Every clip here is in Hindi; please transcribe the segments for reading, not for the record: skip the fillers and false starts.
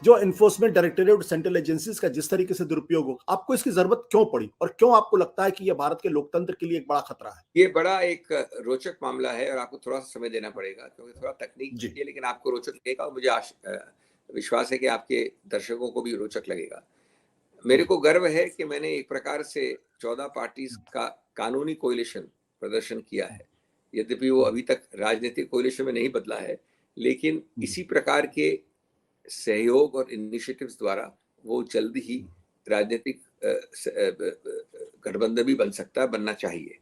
जो एनफोर्समेंट डायरेक्टोरेट और सेंट्रल एजेंसीज का जिस तरीके से दुरुपयोग हो, आपको इसकी जरूरत क्यों पड़ी और क्यों आपको लगता है कि यह भारत के लोकतंत्र के लिए एक बड़ा खतरा है? ये बड़ा एक रोचक मामला है और आपको थोड़ा सा समय देना पड़ेगा क्योंकि थोड़ा तकनीक जी। है, लेकिन आपको रोचक लगेगा और मुझे विश्वास है कि आपके दर्शकों को भी रोचक लगेगा। मेरे को गर्व है कि मैंने एक प्रकार से 14 पार्टीज का कानूनी कोalition प्रदर्शन किया है। यद्यपि वो अभी तक राजनीतिक कोalition में नहीं बदला है, लेकिन इसी प्रकार के सहयोग और इनिशिएटिव्स द्वारा वो जल्द ही राजनीतिक गठबंधन भी बन सकता है, बनना चाहिए।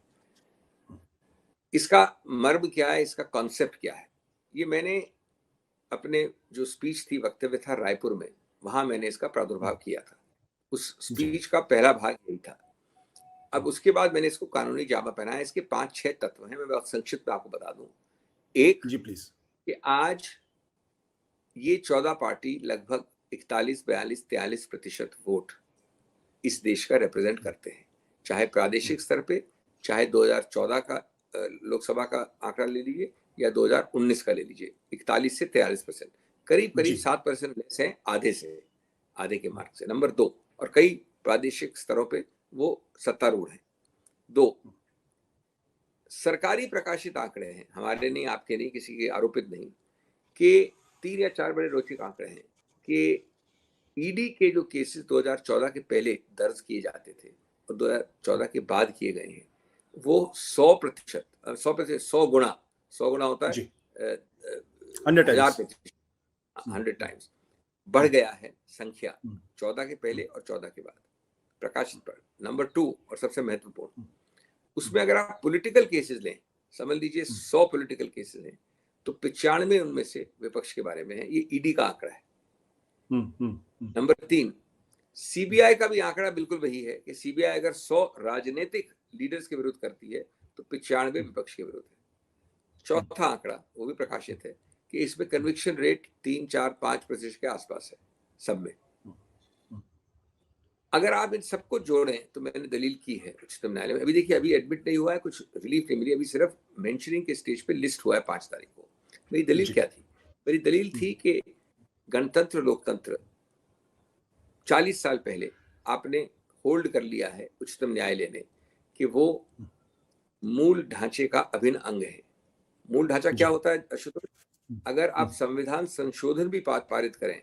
इसका मर्म क्या है, इसका कॉन्सेप्ट क्या है, ये मैंने अपने जो स्पीच थी, वक्तव्य था रायपुर में, वहां मैंने इसका प्रादुर्भाव किया था। उस स्पीच का पहला भाग यही था। अब उसके बाद मैंने इसको कानूनी जामा पहनाया। इसके 5-6 तत्व हैं, मैं बहुत संक्षिप्त में आपको बता दूं। एक, जी प्लीज। कि आज ये 14 पार्टी लगभग 41, 42, 43% वोट इस देश का रिप्रेजेंट करते हैं, चाहे प्रादेशिक स्तर पे, चाहे 2014 का लोकसभा का आंकड़ा ले लीजिए या 2019 का ले लीजिए। 41 से 43%, करीब करीब 7% लेस है आधे के मार्क से। नंबर 2, और कई प्रादेशिक स्तरों पे वो सत्तारूढ़ हैं। 2, सरकारी प्रकाशित आंकड़े हैं, हमारे नहीं, आपके नहीं, किसी के आरोपित नहीं, कि 3 या 4 बड़े रोचक आंकड़े हैं कि ईडी के जो केसेस 2014 के पहले दर्ज किए जाते थे और 2014 के बाद किए गए हैं, वो 100%, 100 गुना, 100 गुना होता है 100 टाइम्स बढ़ गया है संख्या 14 के पहले और 14 के बाद प्रकाशित पर। नंबर 2, और सबसे महत्वपूर्ण, उसमें अगर आप पॉलिटिकल केसेस लें, समझ लीजिए 100 पॉलिटिकल केसेस हैं, तो 95 उनमें से विपक्ष के बारे में है। ये ईडी का आंकड़ा है। नंबर 3, सीबीआई का भी आंकड़ा बिल्कुल वही है कि सीबीआई अगर 100 राजनीतिक लीडर्स के विरुद्ध करती है तो 95 विपक्ष के विरुद्ध है। चौथा आंकड़ा वो भी प्रकाशित है कि इसमें कन्विक्शन रेट 3-4-5% के आसपास है सब में। अगर आप इन सबको जोड़ें तो मैंने दलील की है उच्चतम न्यायालय में। अभी देखिए, अभी एडमिट नहीं हुआ है, कुछ रिलीफ नहीं मिली, अभी सिर्फ मेंशनिंग के स्टेज पे लिस्ट हुआ है 5 तारीख को। मेरी दलील क्या थी? मेरी दलील थी कि गणतंत्र लोकतंत्र 40 साल पहले आपने होल्ड कर लिया है उच्चतम न्यायालय ने कि वो मूल ढांचे का अभिन्न अंग है। मूल ढांचा क्या होता है आशुतोष? अगर आप संविधान संशोधन भी पारित करें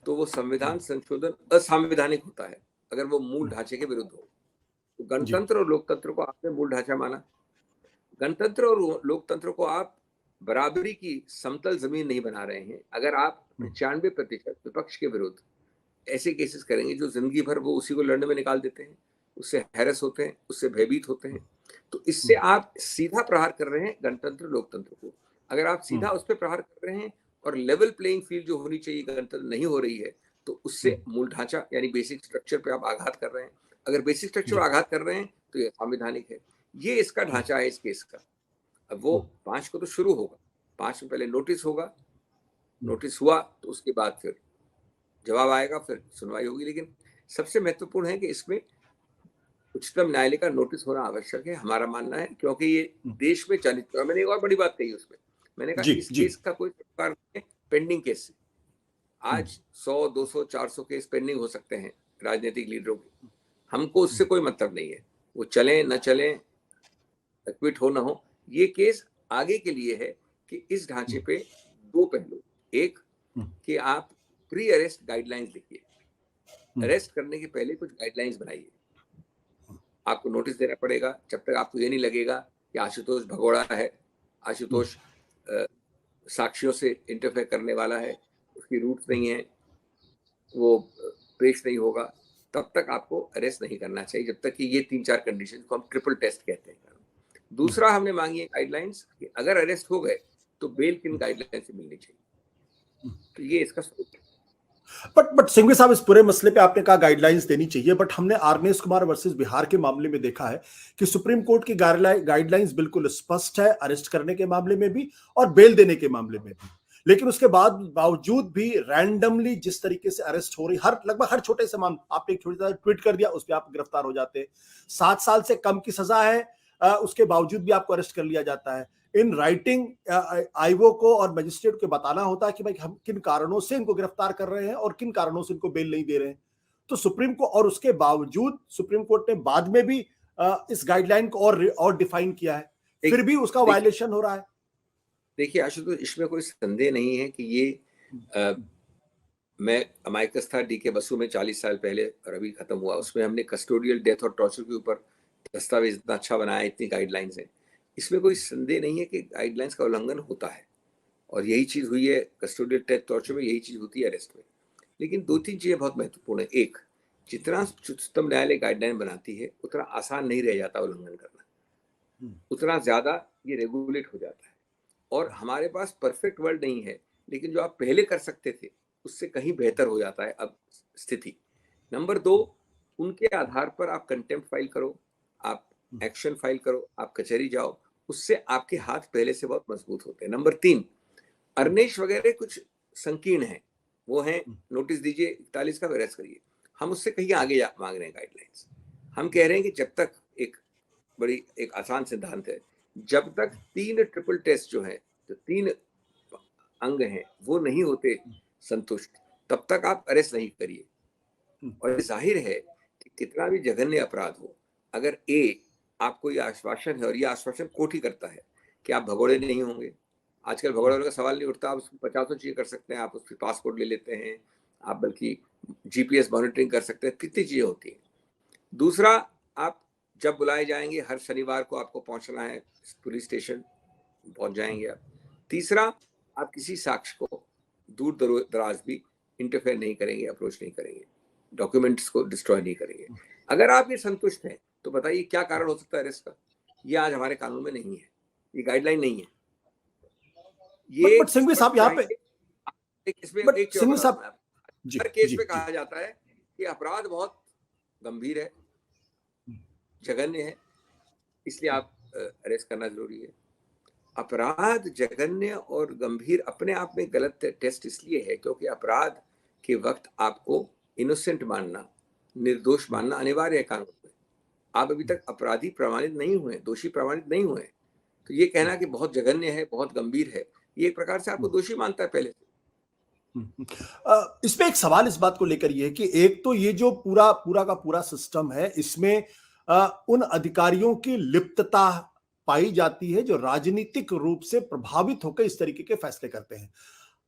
तो वो संविधान संशोधन असंवैधानिक होता है अगर वो मूल ढांचे के विरुद्ध हो। तो गणतंत्र और लोकतंत्र को आपने मूल ढांचा माना। गणतंत्र और लोकतंत्र को आप बराबरी की समतल जमीन नहीं बना रहे हैं अगर आप 95% विपक्ष के विरुद्ध ऐसे केसेस करेंगे जो जिंदगी भर वो उसी को लड़ने में निकाल देते हैं, उससे हैरस होते हैं, उससे भयभीत होते हैं। तो इससे आप सीधा प्रहार कर रहे हैं गणतंत्र लोकतंत्र को। अगर आप सीधा उस पर प्रहार कर रहे हैं और लेवल प्लेइंग फील्ड जो होनी चाहिए गणतंत्र नहीं हो रही है, तो उससे मूल ढांचा यानी बेसिक स्ट्रक्चर पे आप आघात कर रहे हैं। अगर बेसिक स्ट्रक्चर आघात कर रहे हैं तो ये संवैधानिक है। ये इसका ढांचा है इस केस का। अब वो 5 को तो शुरू होगा, 5 में पहले नोटिस होगा, नोटिस हुआ तो उसके बाद फिर जवाब आएगा, फिर सुनवाई होगी। लेकिन सबसे महत्वपूर्ण है कि इसमें उच्चतम न्यायालय का नोटिस होना आवश्यक है, हमारा मानना है, क्योंकि ये देश में चलित। मैंने एक और बड़ी बात कही उसमें, मैंने कहा इस केस का कोई प्रकार पेंडिंग केस है। आज 100, 200, 400 केस पेंडिंग हो सकते हैं राजनीतिक लीडरों के, हमको उससे कोई मतलब नहीं है, वो चले न चले, एक्विट हो ना हो। ये केस आगे के लिए है कि इस ढांचे पे 2 पहलू, एक कि आप प्री अरेस्ट गाइडलाइंस लिखिए, अरेस्ट करने के पहले कुछ गाइडलाइंस बनाइए। आपको नोटिस देना पड़ेगा जब तक आपको ये नहीं लगेगा कि आशुतोष भगोड़ा है, आशुतोष साक्ष्यों से इंटरफेयर करने वाला है, उसकी रूट्स नहीं है, वो पेश नहीं होगा, तब तक आपको अरेस्ट नहीं करना चाहिए, जब तक कि ये 3-4 कंडीशन को हम ट्रिपल टेस्ट कहते हैं। दूसरा हमने मांगी है गाइडलाइंस कि अगर अरेस्ट हो गए तो बेल किन गाइडलाइंस से मिलनी चाहिए। तो ये इसका स्वरूप है। बट सिंघवी साहब, इस पूरे मसले पे आपने कहा गाइडलाइंस देनी चाहिए, बट हमने आरनेस कुमार वर्सेस बिहार के मामले में देखा है कि सुप्रीम कोर्ट की गाइडलाइंस बिल्कुल स्पष्ट है, अरेस्ट करने के मामले में भी और बेल देने के मामले में भी। लेकिन उसके बावजूद भी रैंडमली जिस तरीके से अरेस्ट हो रही, लगभग हर छोटे से मामले, आपने एक छोटा सा ट्वीट कर दिया उस पर आप गिरफ्तार हो जाते हैं। 7 साल से कम की सजा है, उसके बावजूद भी आपको अरेस्ट कर लिया जाता है। इन राइटिंग आईओ को और मजिस्ट्रेट को बताना होता है कि भाई हम किन कारणों से इनको गिरफ्तार कर रहे हैं और किन कारणों से इनको बेल नहीं दे रहे हैं। तो सुप्रीम कोर्ट, और उसके बावजूद सुप्रीम कोर्ट ने बाद में भी इस गाइडलाइन को और डिफाइन किया है, फिर भी उसका वायलेशन हो रहा है। देखिए आशुतोष, इसमें कोई संदेह नहीं है कि ये मैं अमायकस था डी के बसु में 40 साल पहले और अभी खत्म हुआ, उसमें हमने कस्टोडियल डेथ और टॉर्चर के ऊपर दस्तावेज इतना अच्छा बनाया, इतनी गाइडलाइंस है, इसमें कोई संदेह नहीं है कि गाइडलाइंस का उल्लंघन होता है और यही चीज हुई है कस्टोडियल डेथ टॉर्चर में, यही चीज होती है अरेस्ट में। लेकिन 2-3 चीजें बहुत महत्वपूर्ण है। एक, जितना उच्चतम न्यायालय गाइडलाइन बनाती है उतना आसान नहीं रह जाता उल्लंघन करना, उतना ज्यादा ये रेगुलेट हो जाता है। और हमारे पास परफेक्ट वर्ल्ड नहीं है, लेकिन जो आप पहले कर सकते थे उससे कहीं बेहतर हो जाता है अब स्थिति। नंबर 2, उनके आधार पर आप कंटेम्प्ट फाइल करो, आप एक्शन फाइल करो, आप कचहरी जाओ, उससे आपके हाथ पहले से बहुत मजबूत होते हैं। नंबर 3, अर्नेश वगैरह कुछ संकीर्ण है, वो है नोटिस दीजिए 41 का, अरेस्ट करिए। हम उससे कहीं आगे मांग रहे हैं गाइडलाइंस। हम कह रहे हैं कि जब तक एक आसान सिद्धांत है, जब तक 3 ट्रिपल टेस्ट जो है, जो 3 अंग हैं वो नहीं होते संतुष्ट, तब तक आप अरेस्ट नहीं करिए। और जाहिर है कि कितना भी जघन्य अपराध हो, अगर आपको ये आश्वासन है, और ये आश्वासन कोर्ट ही करता है कि आप भगोड़े नहीं होंगे। आजकल भगोड़े होने का सवाल नहीं उठता, आप उसको 50 चीजें कर सकते हैं, आप उसकी पासपोर्ट ले लेते हैं, आप बल्कि GPS मॉनिटरिंग कर सकते हैं, कितनी चीजें होती हैं। दूसरा, आप जब बुलाए जाएंगे, हर शनिवार को आपको पहुंचना है पुलिस स्टेशन, पहुंच जाएंगे आप। तीसरा, आप किसी साक्ष्य को दूर दराज भी इंटरफेयर नहीं करेंगे, अप्रोच नहीं करेंगे, डॉक्यूमेंट्स को डिस्ट्रॉय नहीं करेंगे। अगर आप ये संतुष्ट हैं तो बताइए क्या कारण हो सकता है अरेस्ट का? ये आज हमारे कानून में नहीं है, ये गाइडलाइन नहीं है। ये बट सिंघवी साहब यहाँ पे इसमें एक सिंघवी साहब, हर केस में कहा जाता है कि अपराध बहुत गंभीर है, जघन्य है, इसलिए आप अरेस्ट करना जरूरी है। अपराध जघन्य और गंभीर अपने आप में गलत टेस्ट इसलिए है क्योंकि अपराध के वक्त आपको इनोसेंट मानना, निर्दोष मानना अनिवार्य है कानून में। आप अभी तक अपराधी प्रमाणित नहीं हुए, दोषी प्रमाणित नहीं हुए, तो ये कहना कि बहुत जघन्य है, बहुत गंभीर है, ये एक प्रकार से आपको दोषी मानता है पहले से। इसमें एक सवाल इस बात को लेकर ये है कि एक तो ये जो पूरा का पूरा सिस्टम है, इसमें उन अधिकारियों की लिप्तता पाई जाती है जो राजनीतिक रूप से प्रभावित होकर इस तरीके के फैसले करते हैं।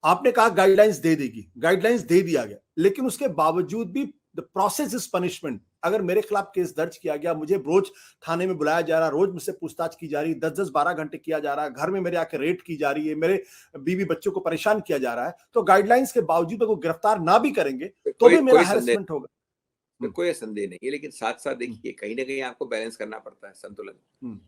आपने कहा गाइडलाइंस दे देगी, गाइडलाइंस दे दिया गया, लेकिन उसके बावजूद भी द प्रोसेस इज पनिशमेंट। अगर मेरे खिलाफ केस दर्ज किया गया, मुझे रोज थाने में बुलाया जा रहा, रोज मुझसे पूछताछ की जा रही, 10-10 12 घंटे किया जा रहा है, घर में मेरे आके रेड की जा रही है, मेरे बीवी बच्चों को परेशान किया जा रहा है, तो गाइडलाइंस के बावजूद अगर गिरफ्तार ना भी करेंगे तो भी मेरा हैरेसमेंट होगा। कोई संदेह नहीं है, लेकिन साथ साथ देखिए कहीं ना कहीं आपको बैलेंस करना पड़ता है, संतुलन।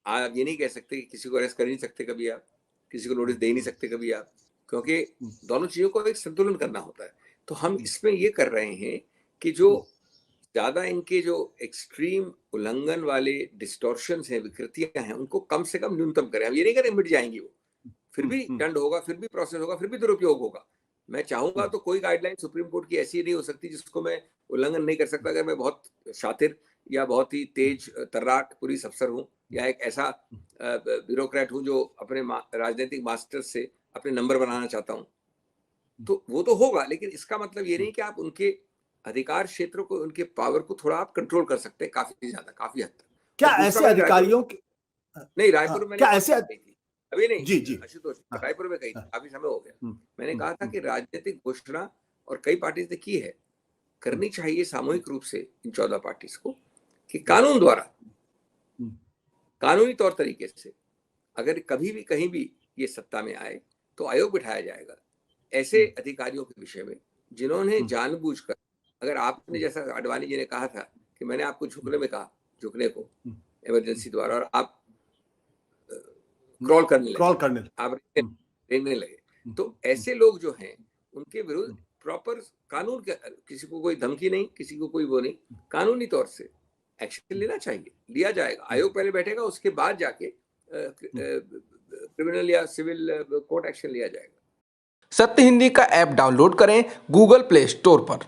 आप ये नहीं कह सकते कि किसी को अरेस्ट कर नहीं सकते कभी, आप किसी को नोटिस दे नहीं सकते कभी आप, क्योंकि दोनों चीजों को एक संतुलन करना होता है। तो हम इसमें ये कर रहे हैं कि जो ज्यादा इनके जो एक्सट्रीम उल्लंघन वाले डिस्टॉर्शंस हैं, विकृतियां हैं, उनको कम से कम न्यूनतम करें। हम ये नहीं करें मिट जाएंगी वो, फिर भी दंड होगा, फिर भी प्रोसेस होगा, फिर भी दुरुपयोग होगा। मैं चाहूंगा तो कोई गाइडलाइन सुप्रीम कोर्ट की ऐसी नहीं हो सकती जिसको मैं उल्लंघन नहीं कर सकता। अगर मैं बहुत शातिर या बहुत ही तेज तर्राक पुलिस अफसर हूँ या एक ऐसा ब्यूरोक्रेट हूँ जो अपने राजनीतिक मास्टर से अपने नंबर बनाना चाहता हूँ, तो वो तो होगा, लेकिन इसका मतलब ये नहीं कि आप उनके अधिकार क्षेत्र को, उनके पावर को थोड़ा आप कंट्रोल कर सकते हैं काफी ज्यादा, काफी हद तक। क्या ऐसे अधिकारियों के नहीं, रायपुर में क्या ऐसे अभी नहीं जी आशुतोष, रायपुर में कही काफी समय हो गया। मैंने कहा था कि राजनीतिक घोषणा और कई पार्टी ने की है, करनी चाहिए सामूहिक रूप से इन 14 पार्टीज को कि कानून द्वारा, कानूनी तौर तरीके से अगर कभी भी कहीं भी ये सत्ता में आए तो आयोग बिठाया जाएगा ऐसे अधिकारियों के विषय में जिन्होंने जानबूझकर, अगर आपने जैसा आडवाणी जी ने कहा था कि मैंने आपको झुकने में कहा, झुकने को इमरजेंसी द्वारा, और आप क्रॉल करने आप रेंगने लगे, तो ऐसे लोग जो हैं उनके विरुद्ध प्रॉपर कानून के, किसी को कोई धमकी नहीं, किसी को कोई वो नहीं, कानूनी तौर से एक्शन लेना चाहिए, लिया जाएगा। आयोग पहले बैठेगा, उसके बाद जाके क्रिमिनल या सिविल कोर्ट एक्शन लिया जाएगा। सत्य हिंदी का ऐप डाउनलोड करें गूगल प्ले स्टोर पर।